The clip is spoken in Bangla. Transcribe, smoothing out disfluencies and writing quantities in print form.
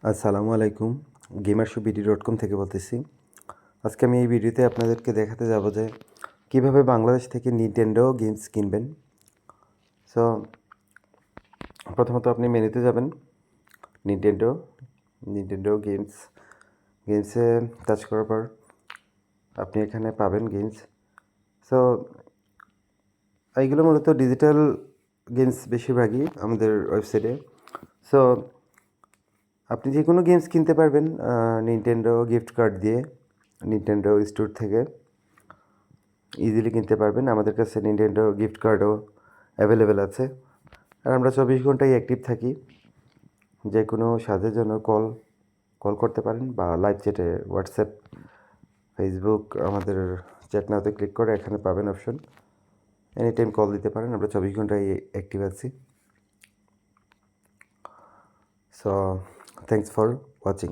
আসসালামু আলাইকুম। gamershow.bd.com থেকে বলতেছি। আজকে আমি এই ভিডিওতে আপনাদেরকে দেখাতে যাব যে কিভাবে বাংলাদেশ থেকে নিনটেন্ডো গেমস কিনবেন। সো প্রথমত আপনি মেনুতে যাবেন, নিনটেন্ডো গেমসে টাচ করার পর আপনি এখানে পাবেন গেমস। সো এইগুলো মূলত ডিজিটাল গেমস বেশিরভাগই আমাদের ওয়েবসাইটে। সো আপনি যে কোনো গেমস কিনতে পারবেন নিনটেন্ডো গিফট কার্ড দিয়ে, নিনটেন্ডো স্টোর থেকে ইজিলি কিনতে পারবেন। আমাদের কাছে নিনটেন্ডো গিফট কার্ডও অ্যাভেলেবেল আছে। আর আমরা 24 ঘন্টাই অ্যাক্টিভ থাকি। যে কোনো সাহায্যের জন্য কল করতে পারেন বা লাইভ চ্যাটে হোয়াটসঅ্যাপ, ফেসবুক আমাদের চ্যাট নাওতে ক্লিক করে এখানে পাবেন অপশন। এনি টাইম কল দিতে পারেন, আমরা 24 ঘন্টাই অ্যাক্টিভ আছি। So thanks for watching.